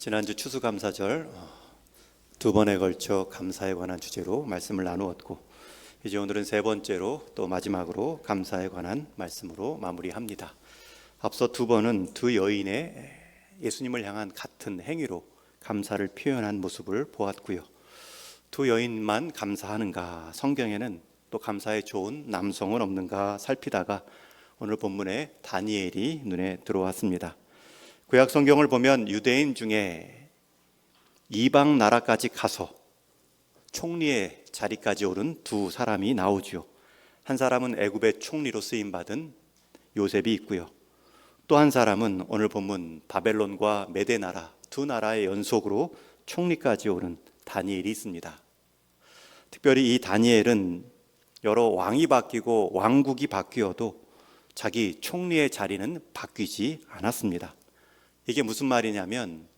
지난주 추수감사절 두 번에 걸쳐 감사에 관한 주제로 말씀을 나누었고, 이제 오늘은 세 번째로 또 마지막으로 감사에 관한 말씀으로 마무리합니다. 앞서 두 번은 두 여인의 예수님을 향한 같은 행위로 감사를 표현한 모습을 보았고요. 두 여인만 감사하는가, 성경에는 또 감사에 좋은 남성은 없는가 살피다가 오늘 본문에 다니엘이 눈에 들어왔습니다. 구약 성경을 보면 유대인 중에 이방 나라까지 가서 총리의 자리까지 오른 두 사람이 나오죠. 한 사람은 애굽의 총리로 쓰임받은 요셉이 있고요. 또 한 사람은 오늘 본문 바벨론과 메대 나라 두 나라의 연속으로 총리까지 오른 다니엘이 있습니다. 특별히 이 다니엘은 여러 왕이 바뀌고 왕국이 바뀌어도 자기 총리의 자리는 바뀌지 않았습니다. 이게 무슨 말이냐면,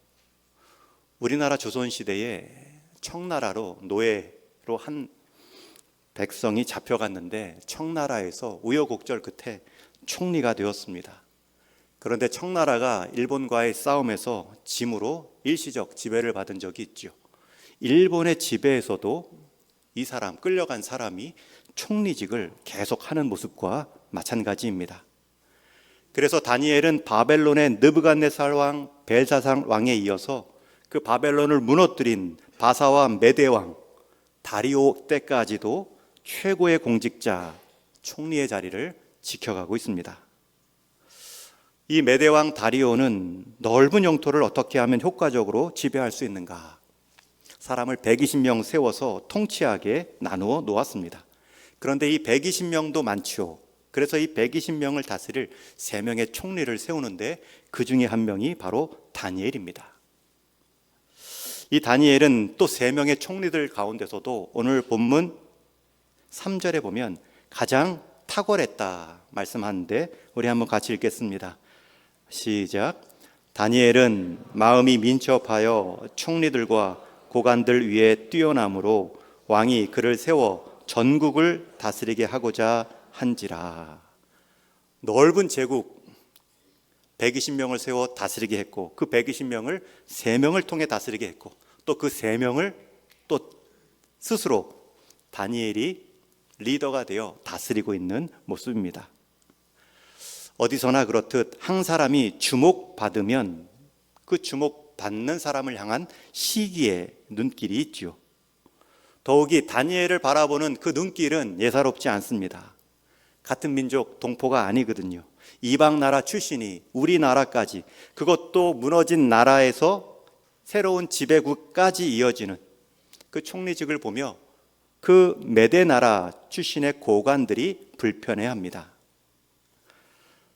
우리나라 조선시대에 청나라로 노예로 한 백성이 잡혀갔는데 청나라에서 우여곡절 끝에 총리가 되었습니다. 그런데 청나라가 일본과의 싸움에서 짐으로 일시적 지배를 받은 적이 있죠. 일본의 지배에서도 이 사람, 끌려간 사람이 총리직을 계속하는 모습과 마찬가지입니다. 그래서 다니엘은 바벨론의 느부갓네살 왕, 벨사살 왕에 이어서 그 바벨론을 무너뜨린 바사와 메대 왕 다리오 때까지도 최고의 공직자, 총리의 자리를 지켜가고 있습니다. 이 메대 왕 다리오는 넓은 영토를 어떻게 하면 효과적으로 지배할 수 있는가, 사람을 120명 세워서 통치하게 나누어 놓았습니다. 그런데 이 120명도 많죠. 그래서 이 120명을 다스릴 3명의 총리를 세우는데 그 중에 한 명이 바로 다니엘입니다. 이 다니엘은 또 3명의 총리들 가운데서도 오늘 본문 3절에 보면 가장 탁월했다 말씀하는데, 우리 한번 같이 읽겠습니다. 시작. 다니엘은 마음이 민첩하여 총리들과 고관들 위에 뛰어남으로 왕이 그를 세워 전국을 다스리게 하고자 한지라. 넓은 제국 120명을 세워 다스리게 했고, 그 120명을 3명을 통해 다스리게 했고, 또 그 3명을 또 스스로 다니엘이 리더가 되어 다스리고 있는 모습입니다. 어디서나 그렇듯 한 사람이 주목받으면 그 주목받는 사람을 향한 시기의 눈길이 있죠. 더욱이 다니엘을 바라보는 그 눈길은 예사롭지 않습니다. 같은 민족 동포가 아니거든요. 이방 나라 출신이 우리나라까지, 그것도 무너진 나라에서 새로운 지배국까지 이어지는 그 총리직을 보며 그 메대 나라 출신의 고관들이 불편해합니다.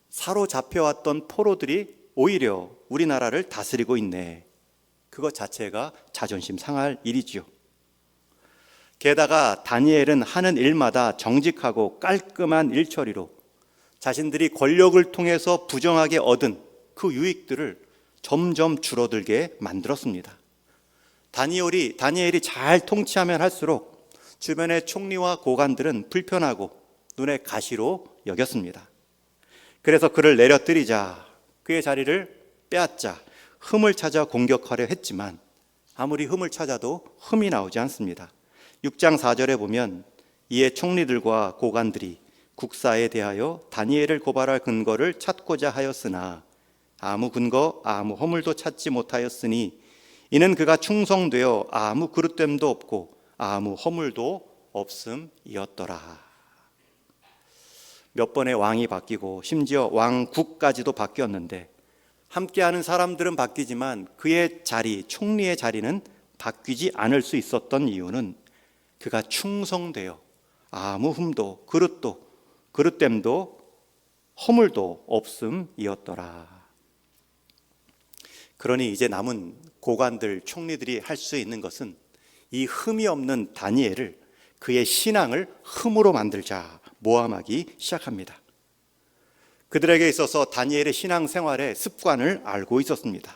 사로잡혀왔던 포로들이 오히려 우리나라를 다스리고 있네. 그것 자체가 자존심 상할 일이지요. 게다가 다니엘은 하는 일마다 정직하고 깔끔한 일처리로 자신들이 권력을 통해서 부정하게 얻은 그 유익들을 점점 줄어들게 만들었습니다. 다니엘이 잘 통치하면 할수록 주변의 총리와 고관들은 불편하고 눈에 가시로 여겼습니다. 그래서 그를 내려뜨리자, 그의 자리를 빼앗자 흠을 찾아 공격하려 했지만 아무리 흠을 찾아도 흠이 나오지 않습니다. 6장 4절에 보면 이에 총리들과 고관들이 국사에 대하여 다니엘을 고발할 근거를 찾고자 하였으나 아무 근거 아무 허물도 찾지 못하였으니 이는 그가 충성되어 아무 그릇됨도 없고 아무 허물도 없음이었더라. 몇 번의 왕이 바뀌고 심지어 왕국까지도 바뀌었는데 함께하는 사람들은 바뀌지만 그의 자리, 총리의 자리는 바뀌지 않을 수 있었던 이유는 그가 충성되어 아무 흠도 그릇됨도 허물도 없음이었더라. 그러니 이제 남은 고관들, 총리들이 할 수 있는 것은 이 흠이 없는 다니엘을, 그의 신앙을 흠으로 만들자 모함하기 시작합니다. 그들에게 있어서 다니엘의 신앙생활의 습관을 알고 있었습니다.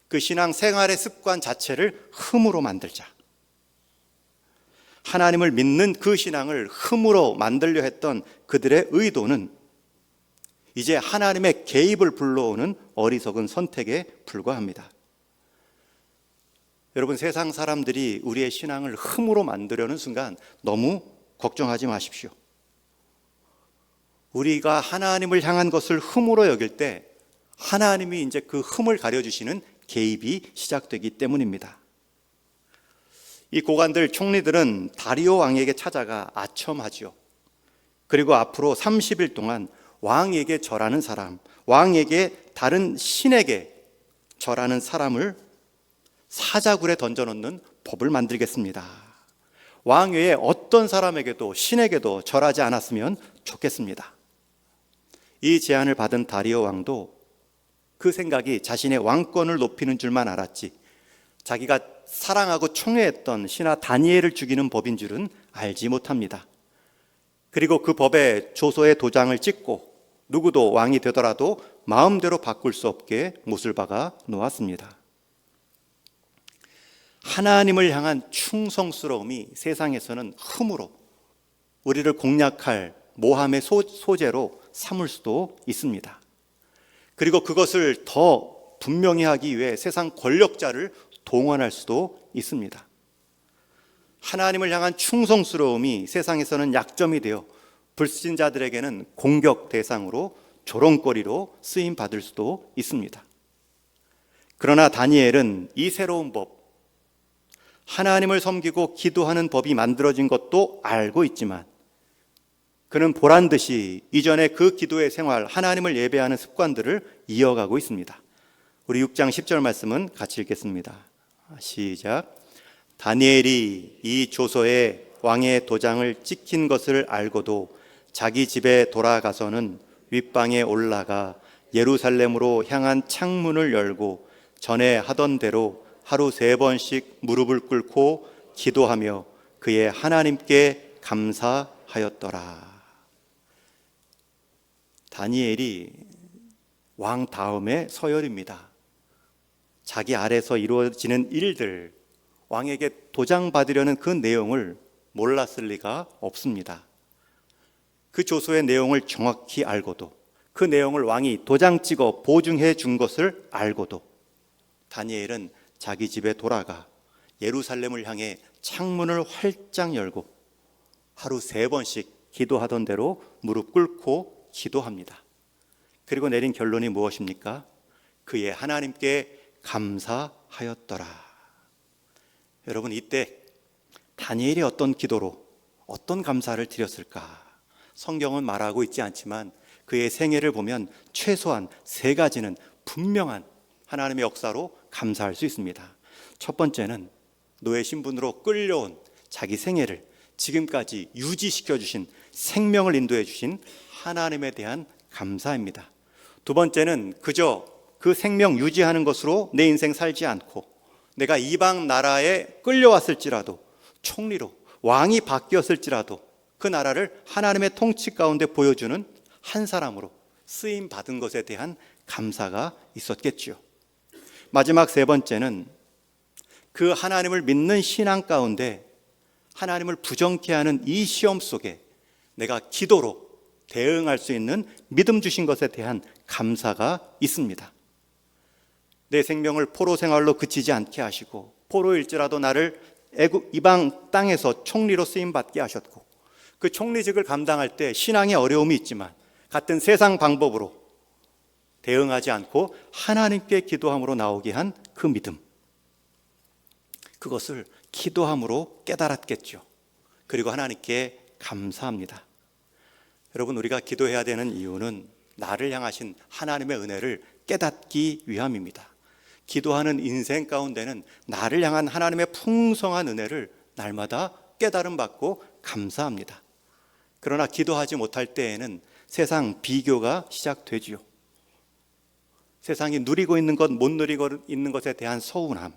그 신앙생활의 습관 자체를 흠으로 만들자, 하나님을 믿는 그 신앙을 흠으로 만들려 했던 그들의 의도는 이제 하나님의 개입을 불러오는 어리석은 선택에 불과합니다. 여러분, 세상 사람들이 우리의 신앙을 흠으로 만들려는 순간 너무 걱정하지 마십시오. 우리가 하나님을 향한 것을 흠으로 여길 때 하나님이 이제 그 흠을 가려주시는 개입이 시작되기 때문입니다. 이 고관들 총리들은 다리오 왕에게 찾아가 아첨하지요. 그리고 앞으로 30일 동안 왕에게 절하는 사람, 왕에게 다른 신에게 절하는 사람을 사자굴에 던져놓는 법을 만들겠습니다. 왕 외에 어떤 사람에게도 신에게도 절하지 않았으면 좋겠습니다. 이 제안을 받은 다리오 왕도 그 생각이 자신의 왕권을 높이는 줄만 알았지, 자기가 사랑하고 총애했던 신하 다니엘을 죽이는 법인 줄은 알지 못합니다. 그리고 그 법에 조서에 도장을 찍고 누구도 왕이 되더라도 마음대로 바꿀 수 없게 못을 박아 놓았습니다. 하나님을 향한 충성스러움이 세상에서는 흠으로 우리를 공략할 모함의 소재로 삼을 수도 있습니다. 그리고 그것을 더 분명히 하기 위해 세상 권력자를 동원할 수도 있습니다. 하나님을 향한 충성스러움이 세상에서는 약점이 되어 불신자들에게는 공격 대상으로 조롱거리로 쓰임 받을 수도 있습니다. 그러나 다니엘은 이 새로운 법, 하나님을 섬기고 기도하는 법이 만들어진 것도 알고 있지만 그는 보란 듯이 이전에 그 기도의 생활, 하나님을 예배하는 습관들을 이어가고 있습니다. 우리 6장 10절 말씀은 같이 읽겠습니다. 시작. 다니엘이 이 조서에 왕의 도장을 찍힌 것을 알고도 자기 집에 돌아가서는 윗방에 올라가 예루살렘으로 향한 창문을 열고 전에 하던 대로 하루 3번씩 무릎을 꿇고 기도하며 그의 하나님께 감사하였더라. 다니엘이 왕 다음의 서열입니다. 자기 아래서 이루어지는 일들, 왕에게 도장 받으려는 그 내용을 몰랐을 리가 없습니다. 그 조서의 내용을 정확히 알고도, 그 내용을 왕이 도장 찍어 보증해 준 것을 알고도 다니엘은 자기 집에 돌아가 예루살렘을 향해 창문을 활짝 열고 하루 3번씩 기도하던 대로 무릎 꿇고 기도합니다. 그리고 내린 결론이 무엇입니까? 그의 하나님께 감사하였더라. 여러분, 이때 다니엘이 어떤 기도로 어떤 감사를 드렸을까? 성경은 말하고 있지 않지만 그의 생애를 보면 최소한 3가지는 분명한 하나님의 역사로 감사할 수 있습니다. 첫 번째는 노예 신분으로 끌려온 자기 생애를 지금까지 유지시켜 주신, 생명을 인도해 주신 하나님에 대한 감사입니다. 두 번째는 그저 그 생명 유지하는 것으로 내 인생 살지 않고 내가 이방 나라에 끌려왔을지라도, 총리로 왕이 바뀌었을지라도 그 나라를 하나님의 통치 가운데 보여주는 한 사람으로 쓰임 받은 것에 대한 감사가 있었겠지요. 마지막 3번째는 그 하나님을 믿는 신앙 가운데 하나님을 부정케 하는 이 시험 속에 내가 기도로 대응할 수 있는 믿음 주신 것에 대한 감사가 있습니다. 내 생명을 포로 생활로 그치지 않게 하시고 포로일지라도 나를 애굽 이방 땅에서 총리로 쓰임 받게 하셨고, 그 총리직을 감당할 때 신앙의 어려움이 있지만 같은 세상 방법으로 대응하지 않고 하나님께 기도함으로 나오게 한 그 믿음, 그것을 기도함으로 깨달았겠죠. 그리고 하나님께 감사합니다. 여러분, 우리가 기도해야 되는 이유는 나를 향하신 하나님의 은혜를 깨닫기 위함입니다. 기도하는 인생 가운데는 나를 향한 하나님의 풍성한 은혜를 날마다 깨달음 받고 감사합니다. 그러나 기도하지 못할 때에는 세상 비교가 시작되지요. 세상이 누리고 있는 것, 못 누리고 있는 것에 대한 서운함,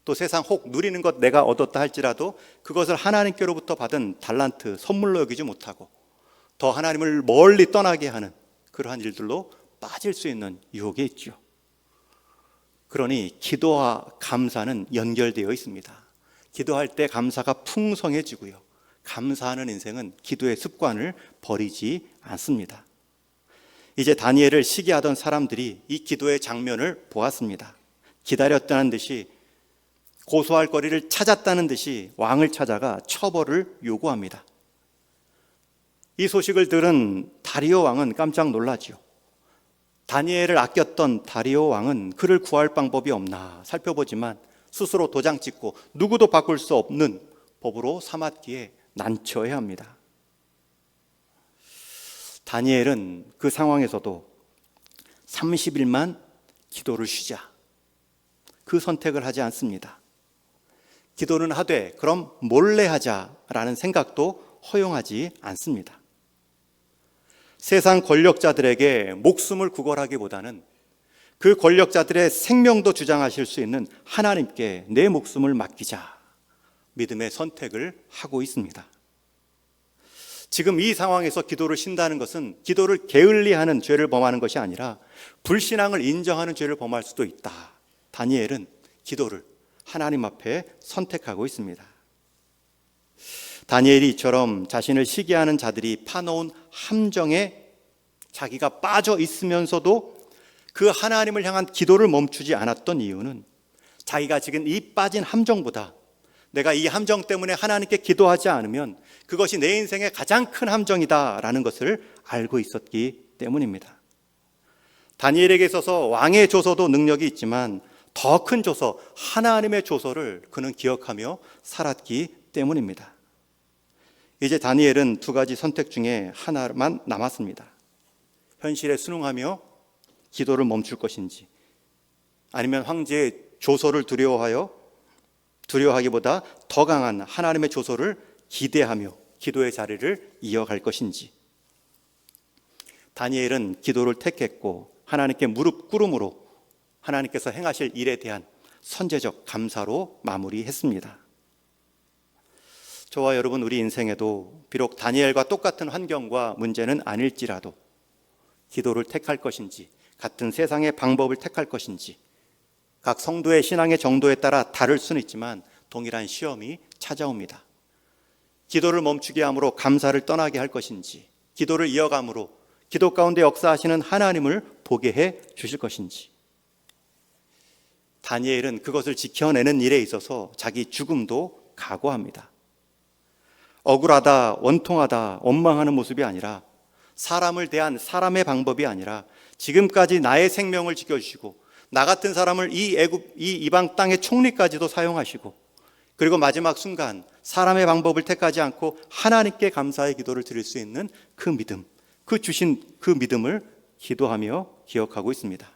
또 세상 혹 누리는 것 내가 얻었다 할지라도 그것을 하나님께로부터 받은 달란트, 선물로 여기지 못하고 더 하나님을 멀리 떠나게 하는 그러한 일들로 빠질 수 있는 유혹이 있죠. 그러니 기도와 감사는 연결되어 있습니다. 기도할 때 감사가 풍성해지고요, 감사하는 인생은 기도의 습관을 버리지 않습니다. 이제 다니엘을 시기하던 사람들이 이 기도의 장면을 보았습니다. 기다렸다는 듯이 고소할 거리를 찾았다는 듯이 왕을 찾아가 처벌을 요구합니다. 이 소식을 들은 다리오 왕은 깜짝 놀라지요. 다니엘을 아꼈던 다리오 왕은 그를 구할 방법이 없나 살펴보지만 스스로 도장 찍고 누구도 바꿀 수 없는 법으로 삼았기에 난처해야 합니다. 다니엘은 그 상황에서도 30일만 기도를 쉬자, 그 선택을 하지 않습니다. 기도는 하되 그럼 몰래 하자라는 생각도 허용하지 않습니다. 세상 권력자들에게 목숨을 구걸하기보다는 그 권력자들의 생명도 주장하실 수 있는 하나님께 내 목숨을 맡기자, 믿음의 선택을 하고 있습니다. 지금 이 상황에서 기도를 쉰다는 것은 기도를 게을리하는 죄를 범하는 것이 아니라 불신앙을 인정하는 죄를 범할 수도 있다. 다니엘은 기도를 하나님 앞에 선택하고 있습니다. 다니엘이 이처럼 자신을 시기하는 자들이 파놓은 함정에 자기가 빠져 있으면서도 그 하나님을 향한 기도를 멈추지 않았던 이유는 자기가 지금 이 빠진 함정보다 내가 이 함정 때문에 하나님께 기도하지 않으면 그것이 내 인생의 가장 큰 함정이다라는 것을 알고 있었기 때문입니다. 다니엘에게 있어서 왕의 조서도 능력이 있지만 더 큰 조서, 하나님의 조서를 그는 기억하며 살았기 때문입니다. 이제 다니엘은 두 가지 선택 중에 하나만 남았습니다. 현실에 순응하며 기도를 멈출 것인지, 아니면 황제의 조서를 두려워하기보다 더 강한 하나님의 조서를 기대하며 기도의 자리를 이어갈 것인지. 다니엘은 기도를 택했고 하나님께 무릎 꿇음으로 하나님께서 행하실 일에 대한 선제적 감사로 마무리했습니다. 저와 여러분, 우리 인생에도 비록 다니엘과 똑같은 환경과 문제는 아닐지라도 기도를 택할 것인지, 같은 세상의 방법을 택할 것인지, 각 성도의 신앙의 정도에 따라 다를 수는 있지만 동일한 시험이 찾아옵니다. 기도를 멈추게 함으로 감사를 떠나게 할 것인지, 기도를 이어감으로 기도 가운데 역사하시는 하나님을 보게 해 주실 것인지. 다니엘은 그것을 지켜내는 일에 있어서 자기 죽음도 각오합니다. 억울하다, 원통하다, 원망하는 모습이 아니라, 사람을 대한 사람의 방법이 아니라 지금까지 나의 생명을 지켜주시고 나 같은 사람을 이 이방 땅의 총리까지도 사용하시고, 그리고 마지막 순간 사람의 방법을 택하지 않고 하나님께 감사의 기도를 드릴 수 있는 그 믿음, 그 주신 그 믿음을 기도하며 기억하고 있습니다.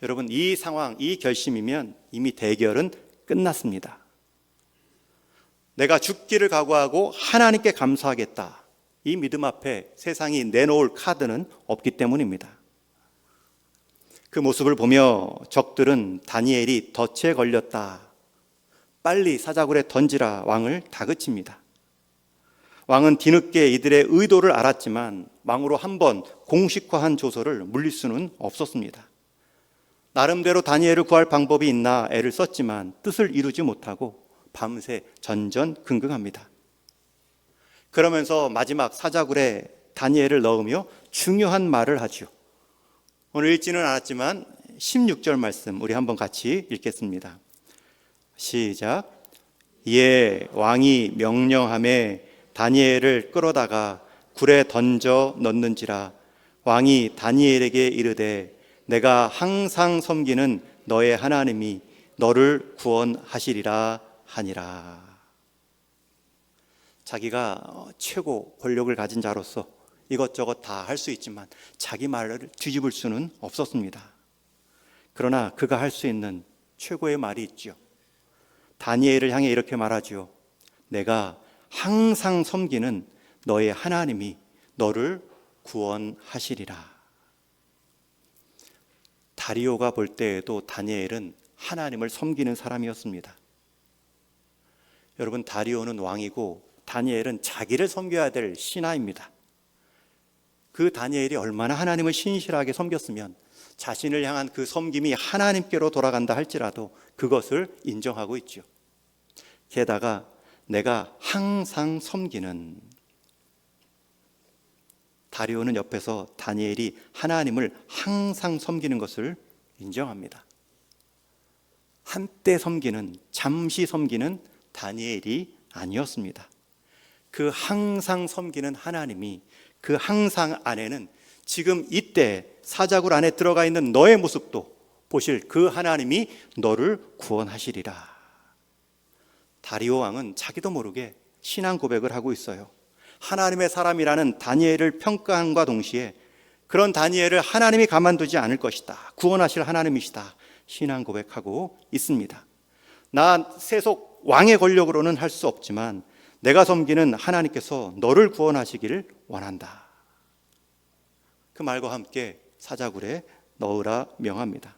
여러분, 이 상황, 이 결심이면 이미 대결은 끝났습니다. 내가 죽기를 각오하고 하나님께 감사하겠다, 이 믿음 앞에 세상이 내놓을 카드는 없기 때문입니다. 그 모습을 보며 적들은 다니엘이 덫에 걸렸다, 빨리 사자굴에 던지라 왕을 다그칩니다. 왕은 뒤늦게 이들의 의도를 알았지만 왕으로 한번 공식화한 조서를 물릴 수는 없었습니다. 나름대로 다니엘을 구할 방법이 있나 애를 썼지만 뜻을 이루지 못하고 밤새 전전긍긍합니다. 그러면서 마지막 사자굴에 다니엘을 넣으며 중요한 말을 하죠. 오늘 읽지는 않았지만 16절 말씀 우리 한번 같이 읽겠습니다. 시작. 이에 왕이 명령하매 다니엘을 끌어다가 굴에 던져 넣는지라. 왕이 다니엘에게 이르되 내가 항상 섬기는 너의 하나님이 너를 구원하시리라 하니라. 자기가 최고 권력을 가진 자로서 이것저것 다 할 수 있지만 자기 말을 뒤집을 수는 없었습니다. 그러나 그가 할 수 있는 최고의 말이 있죠. 다니엘을 향해 이렇게 말하죠. 내가 항상 섬기는 너의 하나님이 너를 구원하시리라. 다리오가 볼 때에도 다니엘은 하나님을 섬기는 사람이었습니다. 여러분, 다리오는 왕이고 다니엘은 자기를 섬겨야 될 신하입니다. 그 다니엘이 얼마나 하나님을 신실하게 섬겼으면 자신을 향한 그 섬김이 하나님께로 돌아간다 할지라도 그것을 인정하고 있죠. 게다가 내가 항상 섬기는, 다리오는 옆에서 다니엘이 하나님을 항상 섬기는 것을 인정합니다. 한때 섬기는, 잠시 섬기는 다니엘이 아니었습니다. 그 항상 섬기는 하나님이, 그 항상 안에는 지금 이때 사자굴 안에 들어가 있는 너의 모습도 보실 그 하나님이 너를 구원하시리라. 다리오 왕은 자기도 모르게 신앙 고백을 하고 있어요. 하나님의 사람이라는 다니엘을 평가함과 동시에 그런 다니엘을 하나님이 가만두지 않을 것이다, 구원하실 하나님이시다, 신앙 고백하고 있습니다. 나 세속 왕의 권력으로는 할 수 없지만 내가 섬기는 하나님께서 너를 구원하시기를 원한다. 그 말과 함께 사자굴에 넣으라 명합니다.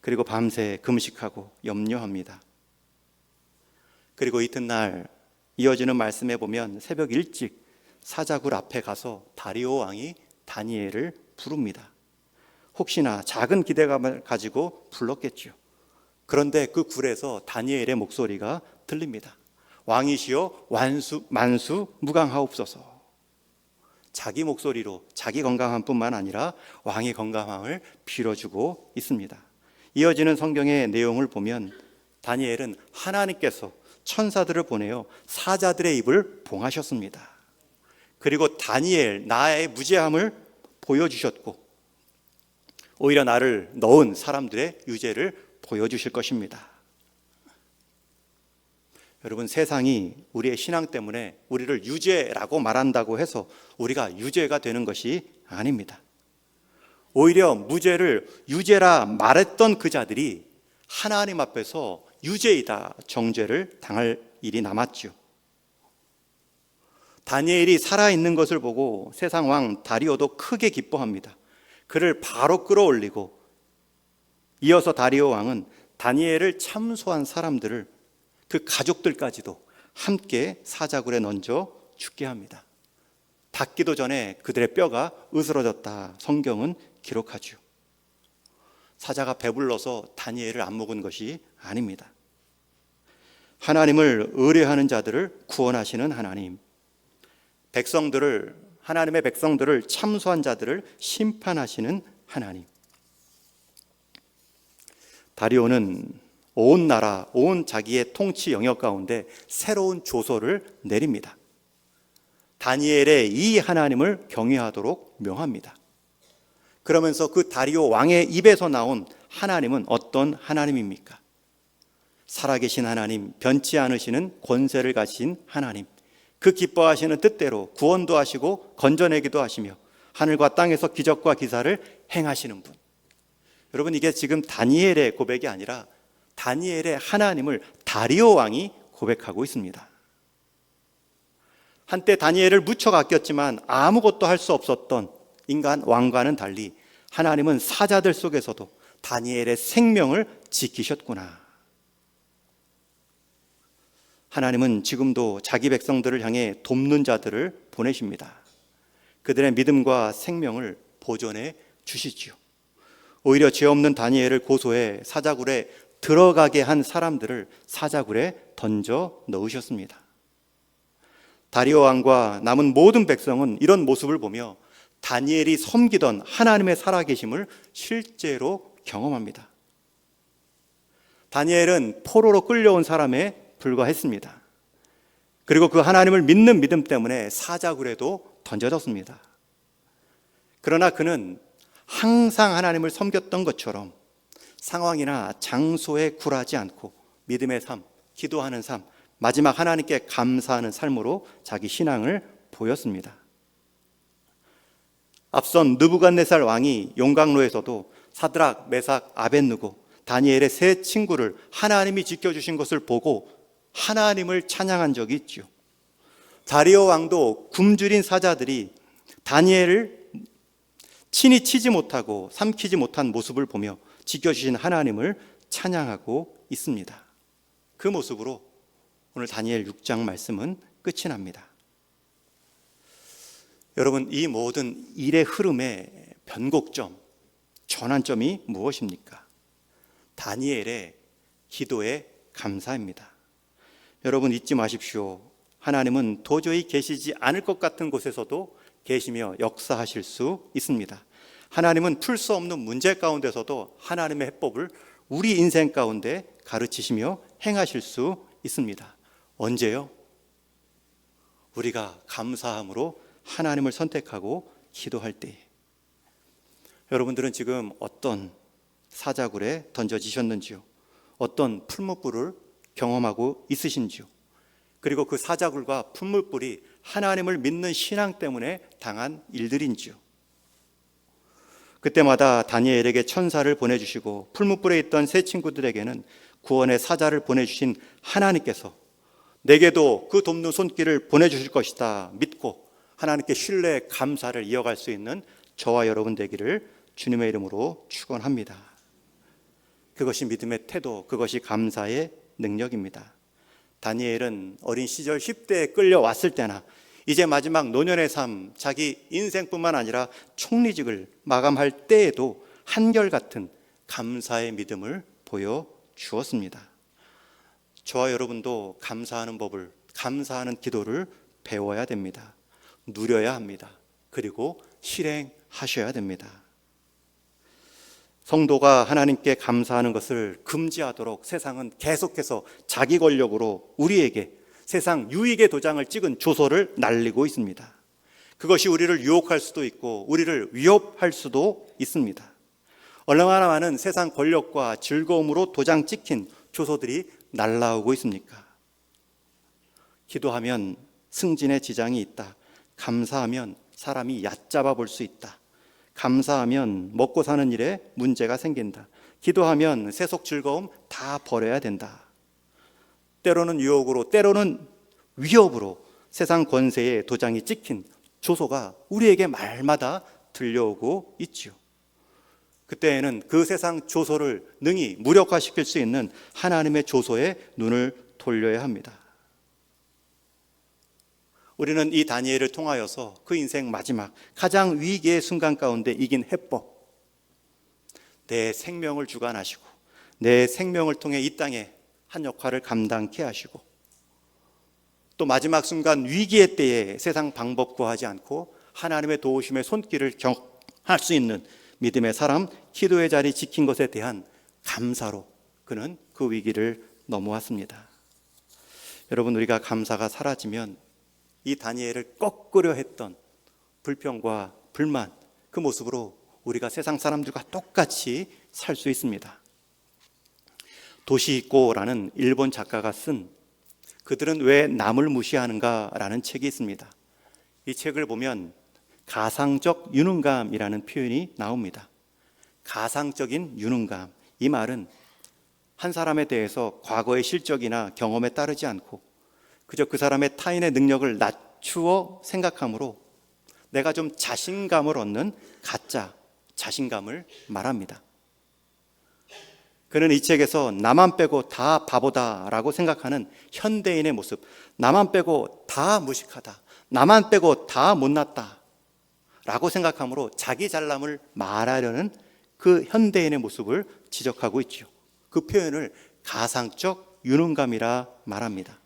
그리고 밤새 금식하고 염려합니다. 그리고 이튿날 이어지는 말씀에 보면 새벽 일찍 사자굴 앞에 가서 다리오 왕이 다니엘을 부릅니다. 혹시나 작은 기대감을 가지고 불렀겠죠. 그런데 그 굴에서 다니엘의 목소리가 들립니다. 왕이시여 만수 무강하옵소서. 자기 목소리로 자기 건강함 뿐만 아니라 왕의 건강함을 빌어주고 있습니다. 이어지는 성경의 내용을 보면 다니엘은 하나님께서 천사들을 보내어 사자들의 입을 봉하셨습니다. 그리고 다니엘, 나의 무죄함을 보여주셨고 오히려 나를 넣은 사람들의 유죄를 보여주실 것입니다. 여러분, 세상이 우리의 신앙 때문에 우리를 유죄라고 말한다고 해서 우리가 유죄가 되는 것이 아닙니다. 오히려 무죄를 유죄라 말했던 그 자들이 하나님 앞에서 유죄이다 정죄를 당할 일이 남았죠. 다니엘이 살아있는 것을 보고 세상 왕 다리오도 크게 기뻐합니다. 그를 바로 끌어올리고 이어서 다리오 왕은 다니엘을 참소한 사람들을, 그 가족들까지도 함께 사자굴에 던져 죽게 합니다. 닿기도 전에 그들의 뼈가 으스러졌다 성경은 기록하죠. 사자가 배불러서 다니엘을 안 먹은 것이 아닙니다. 하나님을 의뢰하는 자들을 구원하시는 하나님, 하나님의 백성들을 참소한 자들을 심판하시는 하나님. 다리오는 온 나라, 온 자기의 통치 영역 가운데 새로운 조서를 내립니다. 다니엘의 이 하나님을 경외하도록 명합니다. 그러면서 그 다리오 왕의 입에서 나온 하나님은 어떤 하나님입니까? 살아계신 하나님, 변치 않으시는 권세를 가진 하나님, 그 기뻐하시는 뜻대로 구원도 하시고 건져내기도 하시며 하늘과 땅에서 기적과 기사를 행하시는 분. 여러분, 이게 지금 다니엘의 고백이 아니라 다니엘의 하나님을 다리오 왕이 고백하고 있습니다. 한때 다니엘을 무척 아꼈지만 아무것도 할 수 없었던 인간 왕과는 달리 하나님은 사자들 속에서도 다니엘의 생명을 지키셨구나. 하나님은 지금도 자기 백성들을 향해 돕는 자들을 보내십니다. 그들의 믿음과 생명을 보존해 주시지요. 오히려 죄 없는 다니엘을 고소해 사자굴에 들어가게 한 사람들을 사자굴에 던져 넣으셨습니다. 다리오 왕과 남은 모든 백성은 이런 모습을 보며 다니엘이 섬기던 하나님의 살아계심을 실제로 경험합니다. 다니엘은 포로로 끌려온 사람에 불과했습니다. 그리고 그 하나님을 믿는 믿음 때문에 사자굴에도 던져졌습니다. 그러나 그는 항상 하나님을 섬겼던 것처럼 상황이나 장소에 굴하지 않고 믿음의 삶, 기도하는 삶, 마지막 하나님께 감사하는 삶으로 자기 신앙을 보였습니다. 앞선 느부갓네살 왕이 용광로에서도 사드락, 메삭, 아벳느고, 다니엘의 세 친구를 하나님이 지켜주신 것을 보고 하나님을 찬양한 적이 있죠. 다리오 왕도 굶주린 사자들이 다니엘을 친히 치지 못하고 삼키지 못한 모습을 보며 지켜주신 하나님을 찬양하고 있습니다. 그 모습으로 오늘 다니엘 6장 말씀은 끝이 납니다. 여러분, 이 모든 일의 흐름의 변곡점, 전환점이 무엇입니까? 다니엘의 기도의 감사입니다. 여러분, 잊지 마십시오. 하나님은 도저히 계시지 않을 것 같은 곳에서도 계시며 역사하실 수 있습니다. 하나님은 풀 수 없는 문제 가운데서도 하나님의 해법을 우리 인생 가운데 가르치시며 행하실 수 있습니다. 언제요? 우리가 감사함으로 하나님을 선택하고 기도할 때. 여러분들은 지금 어떤 사자굴에 던져지셨는지요? 어떤 풀무불을 경험하고 있으신지요? 그리고 그 사자굴과 풀무불이 하나님을 믿는 신앙 때문에 당한 일들인지요? 그때마다 다니엘에게 천사를 보내주시고 풀무불에 있던 세 친구들에게는 구원의 사자를 보내주신 하나님께서 내게도 그 돕는 손길을 보내주실 것이다 믿고 하나님께 신뢰 감사를 이어갈 수 있는 저와 여러분 되기를 주님의 이름으로 축원합니다. 그것이 믿음의 태도, 그것이 감사의 능력입니다. 다니엘은 어린 시절 10대에 끌려왔을 때나 이제 마지막 노년의 삶, 자기 인생뿐만 아니라 총리직을 마감할 때에도 한결같은 감사의 믿음을 보여주었습니다. 저와 여러분도 감사하는 법을, 감사하는 기도를 배워야 됩니다. 누려야 합니다. 그리고 실행하셔야 됩니다. 성도가 하나님께 감사하는 것을 금지하도록 세상은 계속해서 자기 권력으로 우리에게 세상 유익의 도장을 찍은 조소를 날리고 있습니다. 그것이 우리를 유혹할 수도 있고 우리를 위협할 수도 있습니다. 얼마나 많은 세상 권력과 즐거움으로 도장 찍힌 조소들이 날라오고 있습니까? 기도하면 승진에 지장이 있다. 감사하면 사람이 얕잡아 볼 수 있다. 감사하면 먹고 사는 일에 문제가 생긴다. 기도하면 세속 즐거움 다 버려야 된다. 때로는 유혹으로, 때로는 위협으로 세상 권세에 도장이 찍힌 조소가 우리에게 말마다 들려오고 있죠. 그때에는 그 세상 조소를 능히 무력화시킬 수 있는 하나님의 조소에 눈을 돌려야 합니다. 우리는 이 다니엘을 통하여서 그 인생 마지막 가장 위기의 순간 가운데 이긴 해법, 내 생명을 주관하시고 내 생명을 통해 이 땅에 한 역할을 감당케 하시고 또 마지막 순간 위기의 때에 세상 방법 구하지 않고 하나님의 도우심의 손길을 경험할 수 있는 믿음의 사람, 기도의 자리 지킨 것에 대한 감사로 그는 그 위기를 넘어왔습니다. 여러분, 우리가 감사가 사라지면 이 다니엘을 꺾으려 했던 불평과 불만, 그 모습으로 우리가 세상 사람들과 똑같이 살 수 있습니다. 도시있고라는 일본 작가가 쓴 그들은 왜 남을 무시하는가라는 책이 있습니다. 이 책을 보면 가상적 유능감이라는 표현이 나옵니다. 가상적인 유능감, 이 말은 한 사람에 대해서 과거의 실적이나 경험에 따르지 않고 그저 그 사람의 타인의 능력을 낮추어 생각함으로 내가 좀 자신감을 얻는 가짜 자신감을 말합니다. 그는 이 책에서 나만 빼고 다 바보다라고 생각하는 현대인의 모습, 나만 빼고 다 무식하다, 나만 빼고 다 못났다 라고 생각함으로 자기 잘남을 말하려는 그 현대인의 모습을 지적하고 있죠. 그 표현을 가상적 유능감이라 말합니다.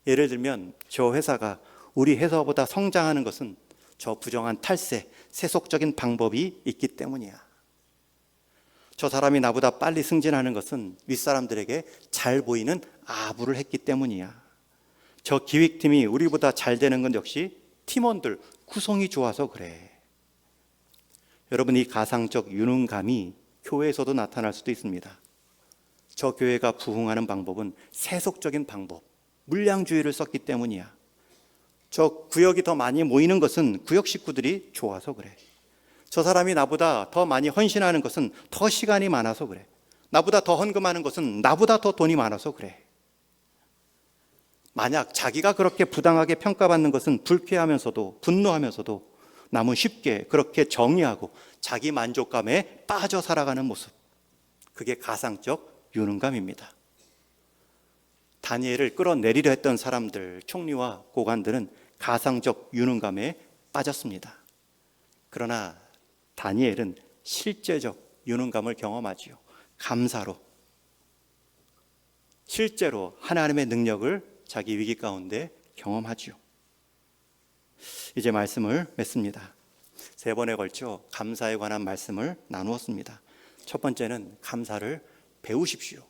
예를 들면 저 회사가 우리 회사보다 성장하는 것은 저 부정한 탈세, 세속적인 방법이 있기 때문이야. 저 사람이 나보다 빨리 승진하는 것은 윗사람들에게 잘 보이는 아부를 했기 때문이야. 저 기획팀이 우리보다 잘 되는 건 역시 팀원들 구성이 좋아서 그래. 여러분, 이 가상적 유능감이 교회에서도 나타날 수도 있습니다. 저 교회가 부흥하는 방법은 세속적인 방법, 물량주의를 썼기 때문이야. 저 구역이 더 많이 모이는 것은 구역 식구들이 좋아서 그래. 저 사람이 나보다 더 많이 헌신하는 것은 더 시간이 많아서 그래. 나보다 더 헌금하는 것은 나보다 더 돈이 많아서 그래. 만약 자기가 그렇게 부당하게 평가받는 것은 불쾌하면서도 분노하면서도 남은 쉽게 그렇게 정의하고 자기 만족감에 빠져 살아가는 모습, 그게 가상적 유능감입니다. 다니엘을 끌어내리려 했던 사람들, 총리와 고관들은 가상적 유능감에 빠졌습니다. 그러나 다니엘은 실제적 유능감을 경험하지요. 감사로, 실제로 하나님의 능력을 자기 위기 가운데 경험하지요. 이제 말씀을 맺습니다. 3번에 걸쳐 감사에 관한 말씀을 나누었습니다. 첫 번째는 감사를 배우십시오.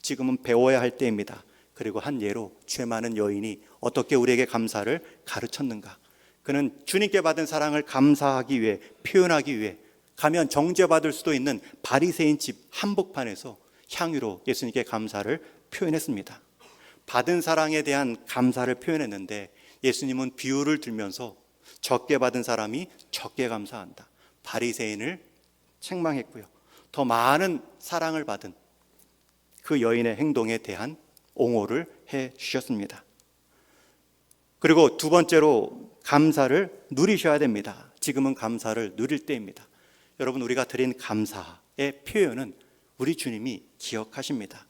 지금은 배워야 할 때입니다. 그리고 한 예로 죄 많은 여인이 어떻게 우리에게 감사를 가르쳤는가. 그는 주님께 받은 사랑을 감사하기 위해, 표현하기 위해 가면 정죄받을 수도 있는 바리새인 집 한복판에서 향유로 예수님께 감사를 표현했습니다. 받은 사랑에 대한 감사를 표현했는데 예수님은 비유를 들면서 적게 받은 사람이 적게 감사한다, 바리새인을 책망했고요. 더 많은 사랑을 받은 그 여인의 행동에 대한 옹호를 해 주셨습니다. 그리고 두 번째로 감사를 누리셔야 됩니다. 지금은 감사를 누릴 때입니다. 여러분, 우리가 드린 감사의 표현은 우리 주님이 기억하십니다.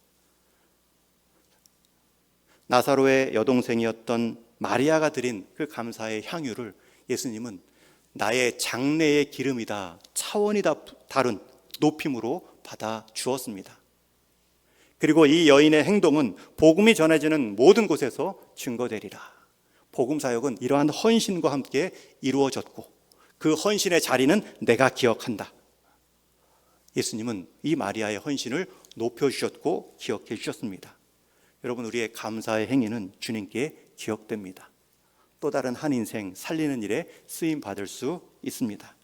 나사로의 여동생이었던 마리아가 드린 그 감사의 향유를 예수님은 나의 장래의 기름이다, 차원이 다른 높임으로 받아 주었습니다. 그리고 이 여인의 행동은 복음이 전해지는 모든 곳에서 증거되리라. 복음 사역은 이러한 헌신과 함께 이루어졌고 그 헌신의 자리는 내가 기억한다. 예수님은 이 마리아의 헌신을 높여주셨고 기억해 주셨습니다. 여러분, 우리의 감사의 행위는 주님께 기억됩니다. 또 다른 한 인생 살리는 일에 쓰임 받을 수 있습니다.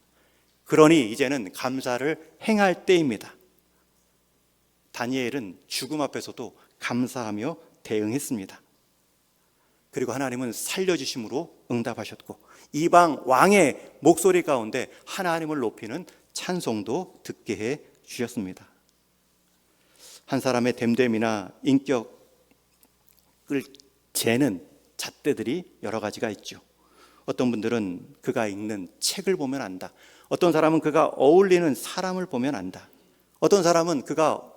그러니 이제는 감사를 행할 때입니다. 다니엘은 죽음 앞에서도 감사하며 대응했습니다. 그리고 하나님은 살려주심으로 응답하셨고 이방 왕의 목소리 가운데 하나님을 높이는 찬송도 듣게 해 주셨습니다. 한 사람의 됨됨이나 인격을 재는 잣대들이 여러 가지가 있죠. 어떤 분들은 그가 읽는 책을 보면 안다. 어떤 사람은 그가 어울리는 사람을 보면 안다. 어떤 사람은 그가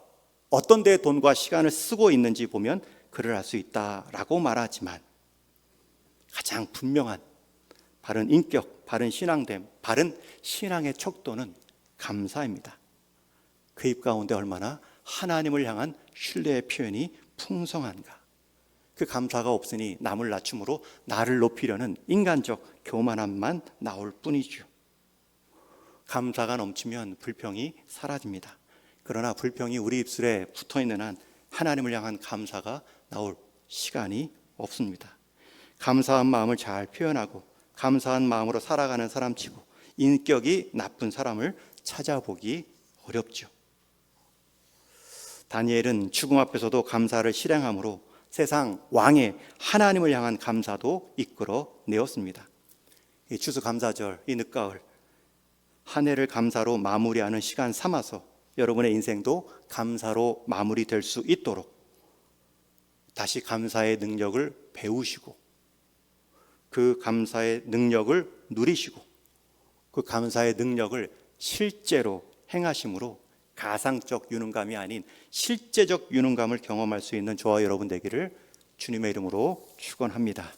어떤 데 돈과 시간을 쓰고 있는지 보면 그를 알 수 있다라고 말하지만 가장 분명한 바른 인격, 바른 신앙됨, 바른 신앙의 척도는 감사입니다. 그 입 가운데 얼마나 하나님을 향한 신뢰의 표현이 풍성한가. 그 감사가 없으니 남을 낮춤으로 나를 높이려는 인간적 교만함만 나올 뿐이죠. 감사가 넘치면 불평이 사라집니다. 그러나 불평이 우리 입술에 붙어있는 한 하나님을 향한 감사가 나올 시간이 없습니다. 감사한 마음을 잘 표현하고 감사한 마음으로 살아가는 사람치고 인격이 나쁜 사람을 찾아보기 어렵죠. 다니엘은 죽음 앞에서도 감사를 실행함으로 세상 왕의 하나님을 향한 감사도 이끌어내었습니다. 이 추수감사절, 이 늦가을 한 해를 감사로 마무리하는 시간 삼아서 여러분의 인생도 감사로 마무리될 수 있도록 다시 감사의 능력을 배우시고 그 감사의 능력을 누리시고 그 감사의 능력을 실제로 행하심으로 가상적 유능감이 아닌 실제적 유능감을 경험할 수 있는 저와 여러분 되기를 주님의 이름으로 축원합니다.